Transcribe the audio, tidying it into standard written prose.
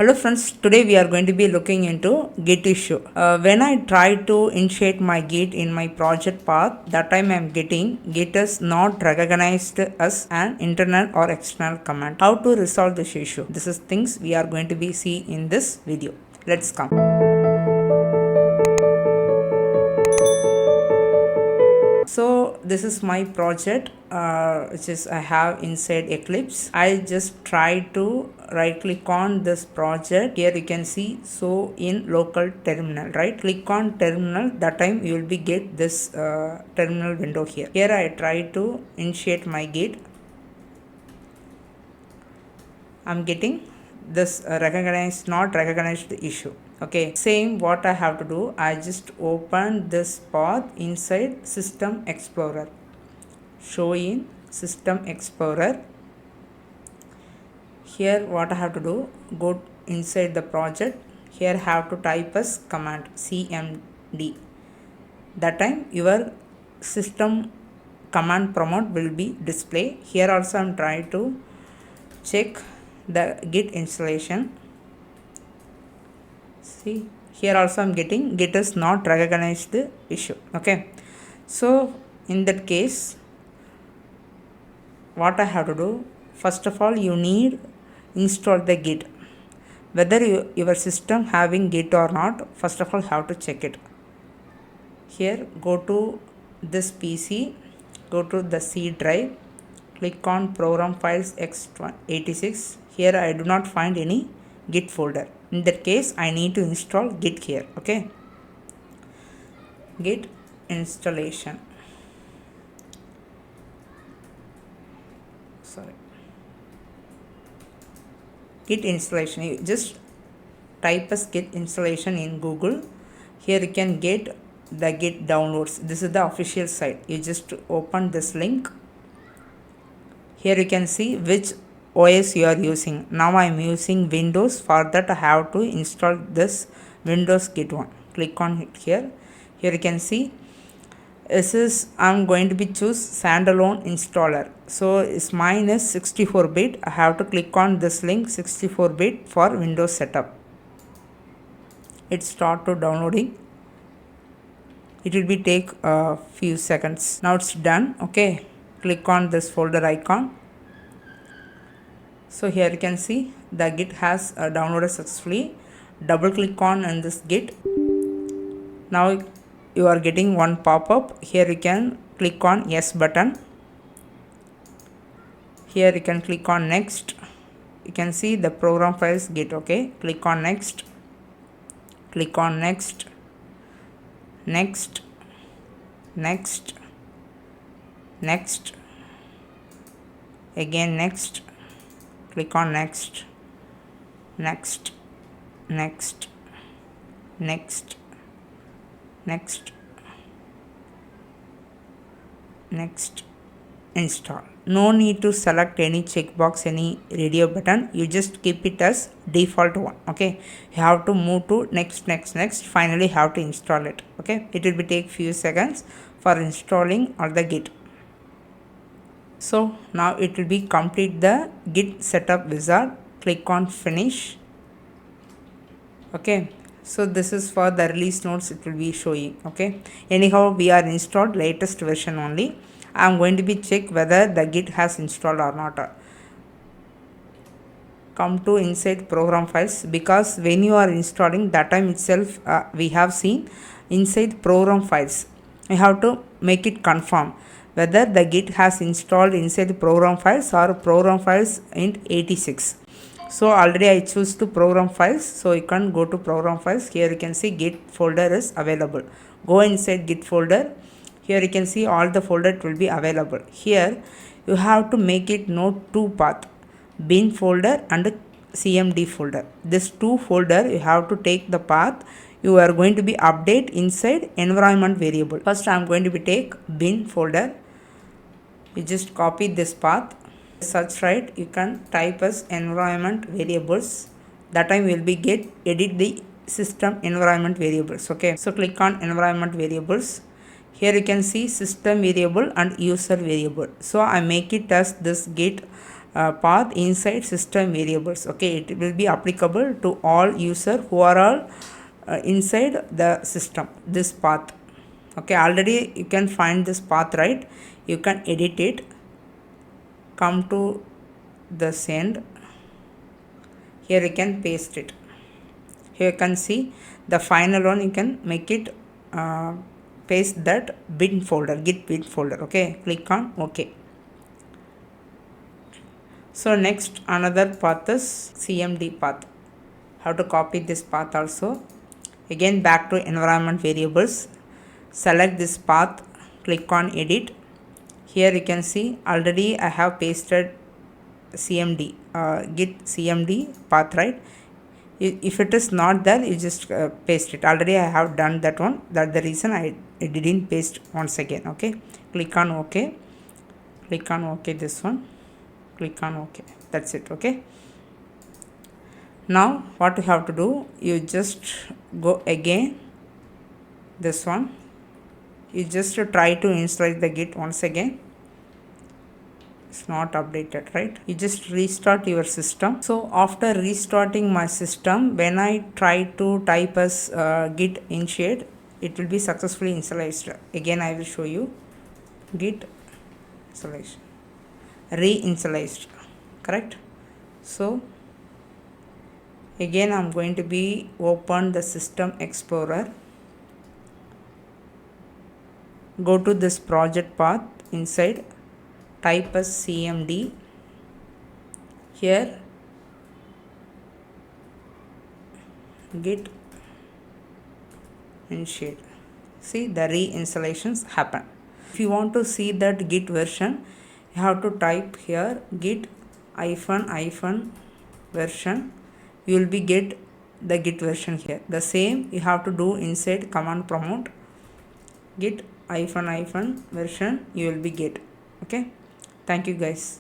Hello friends, today we are going to be looking into Git issue. When I try to initiate my Git in my project path, that time I am getting Git is not recognized as an internal or external command. How to resolve this issue? This is things we are going to be see in this video. Let's come. So this is my project which is I have inside Eclipse. I just try to right click on this project. Here you can see so in local terminal, right? Click on terminal, that time you will be get this terminal window here. Here I try to initiate my Git. I'm getting this not recognized issue. Okay, same what I have to do, I just open this path inside System Explorer. Show in System Explorer. Here what I have to do, go inside the project. Here have to type as command cmd. That time your system command prompt will be display. Here also I am trying to check the Git installation. See, here also I am getting Git is not recognized the issue. Okay, so in that case, what I have to do, first of all you need install the Git. Whether your system having Git or not, first of all have to check it. Here go to this PC, go to the C drive, click on program files x86. Here I do not find any Git folder. In that case I need to install Git here. Okay, Git installation. Git installation, you just type as Git installation in Google. Here you can get the Git downloads. This is the official site. You just open this link. Here you can see which OS you are using. Now I am using Windows. For that I have to install this Windows Git one. Click on it here. Here you can see this is I'm going to be choose standalone installer. So it's mine is 64-bit. I have to click on this link 64-bit for Windows setup. It start to downloading. It will be take a few seconds. Now it's done. Okay, click on this folder icon. So here you can see the Git has downloaded successfully. Double click on this Git. Now you are getting one pop-up. Here you can click on yes button. Here you can click on next. You can see the program files Git. Okay, click on next, click on next, next, next, next, again next, click on next, next, next, next, next, next, install. No need to select any checkbox, any radio button. You just keep it as default one. Okay, you have to move to next, next, next. Finally have to install it. Okay, it will be take few seconds for installing all the Git. So now it will be complete the Git setup wizard. Click on finish. Okay, so this is for the release notes, it will be showing. Okay, anyhow we are installed latest version only. I am going to be check whether the Git has installed or not. Come to inside program files, because when you are installing that time itself we have seen inside program files. You have to make it confirm whether the Git has installed inside the program files or program files in 86. So already I choose to program files, so you can go to program files. Here you can see Git folder is available. Go inside Git folder. Here you can see all the folder will be available. Here you have to make it note two path, bin folder and cmd folder. This two folder you have to take the path. You are going to be update inside environment variable. First I am going to be take bin folder. You just copy this path. Search right, you can type as environment variables. That time will be get edit the system environment variables. Okay, so click on environment variables. Here you can see system variable and user variable. So I make it as this Git path inside system variables. Okay, it will be applicable to all user who are all inside the system, this path. Okay, already you can find this path, right? You can edit it, come to the send, here you can paste it. Here you can see the final one, you can make it paste that bin folder, git bin folder. Okay, click on OK. So next another path is CMD path. How to copy this path also. Again back to environment variables, select this path, click on edit. Here you can see already I have pasted CMD, git CMD path, right? If it is not there, you just paste it. Already I have done that one. That's the reason I didn't paste once again. Okay, click on OK, click on OK, this one, click on OK. That's it. Okay, now what you have to do, you just go again this one, you just try to install the git once again. It's not updated, right? You just restart your system. So after restarting my system, when I try to type as git initiate, it will be successfully initialized. Again I will show you git installation, reinitialized, correct? So again I'm going to be open the system explorer, go to this project path, inside type as CMD, here git initiate. See, the reinstallations happen. If you want to see that git version, you have to type here git -version. You will be get the git version here. The same you have to do inside command prompt, git -version, you will be get. Okay, thank you guys.